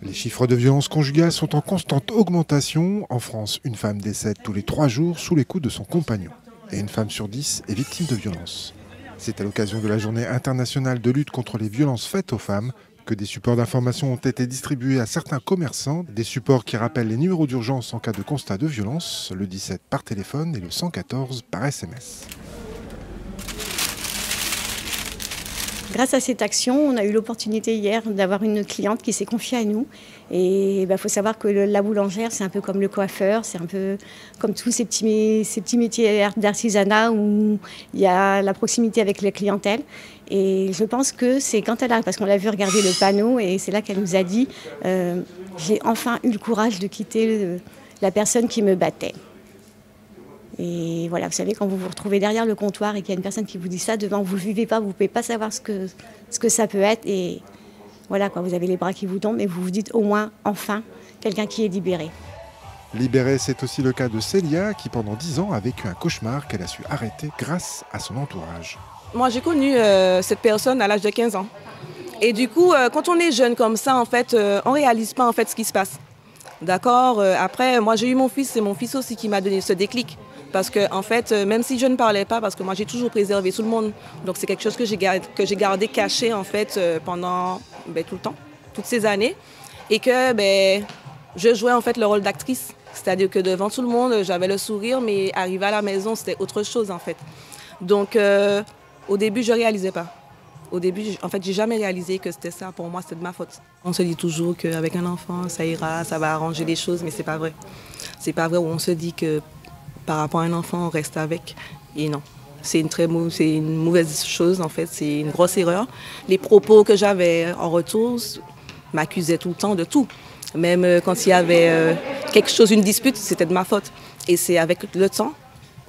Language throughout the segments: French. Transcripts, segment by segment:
Les chiffres de violences conjugales sont en constante augmentation. En France, une femme décède tous les 3 jours sous les coups de son compagnon. Et une femme sur 10 est victime de violences. C'est à l'occasion de la journée internationale de lutte contre les violences faites aux femmes que des supports d'information ont été distribués à certains commerçants, des supports qui rappellent les numéros d'urgence en cas de constat de violence, le 17 par téléphone et le 114 par SMS. Grâce à cette action, on a eu l'opportunité hier d'avoir une cliente qui s'est confiée à nous. Et faut savoir que la boulangère, c'est un peu comme le coiffeur, c'est un peu comme tous ces petits métiers d'artisanat où il y a la proximité avec la clientèle. Et je pense que c'est quand elle arrive, parce qu'on l'a vu regarder le panneau, et c'est là qu'elle nous a dit j'ai enfin eu le courage de quitter la personne qui me battait. Et voilà, vous savez, quand vous vous retrouvez derrière le comptoir et qu'il y a une personne qui vous dit ça, devant vous ne vivez pas, vous ne pouvez pas savoir ce que ça peut être. Et voilà, quand vous avez les bras qui vous tombent et vous vous dites au moins, enfin, quelqu'un qui est libéré. Libérée, c'est aussi le cas de Célia qui, pendant 10 ans, a vécu un cauchemar qu'elle a su arrêter grâce à son entourage. Moi, j'ai connu cette personne à l'âge de 15 ans. Et du coup, quand on est jeune comme ça, en fait, on ne réalise pas en fait, ce qui se passe. D'accord. Après, moi, j'ai eu mon fils, c'est mon fils aussi qui m'a donné ce déclic. Parce que, en fait, même si je ne parlais pas, parce que moi, j'ai toujours préservé tout le monde. Donc, c'est quelque chose que j'ai gardé caché, en fait, pendant tout le temps, toutes ces années. Et que je jouais, en fait, le rôle d'actrice. C'est-à-dire que devant tout le monde, j'avais le sourire, mais arrivé à la maison, c'était autre chose, en fait. Donc, au début, je ne réalisais pas. Au début, en fait, j'ai jamais réalisé que c'était ça. Pour moi, c'était de ma faute. On se dit toujours qu'avec un enfant, ça ira, ça va arranger les choses, mais c'est pas vrai. C'est pas vrai où on se dit que par rapport à un enfant, on reste avec. Et non, c'est une mauvaise chose, en fait. C'est une grosse erreur. Les propos que j'avais en retour m'accusaient tout le temps de tout. Même quand il y avait quelque chose, une dispute, c'était de ma faute. Et c'est avec le temps.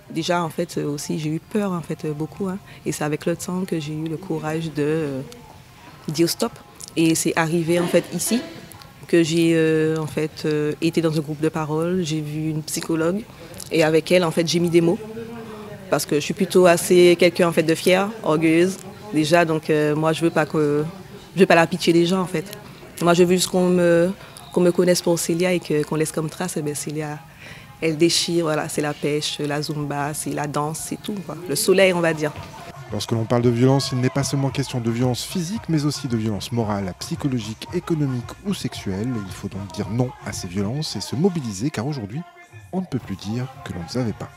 Déjà, en fait, aussi, j'ai eu peur, en fait, beaucoup. Et c'est avec le temps que j'ai eu le courage de dire stop. Et c'est arrivé, en fait, ici, que j'ai, en fait, été dans un groupe de parole. J'ai vu une psychologue. Et avec elle, en fait, j'ai mis des mots. Parce que je suis plutôt assez quelqu'un, en fait, de fière, orgueilleuse. Déjà, donc, moi, je veux pas la pitié des gens, en fait. Moi, je veux juste qu'on me connaisse pour Célia et qu'on laisse comme trace, Célia... Elle déchire, voilà, c'est la pêche, la zumba, c'est la danse, c'est tout, quoi. Le soleil, on va dire. Lorsque l'on parle de violence, il n'est pas seulement question de violence physique, mais aussi de violence morale, psychologique, économique ou sexuelle. Il faut donc dire non à ces violences et se mobiliser, car aujourd'hui, on ne peut plus dire que l'on ne savait pas.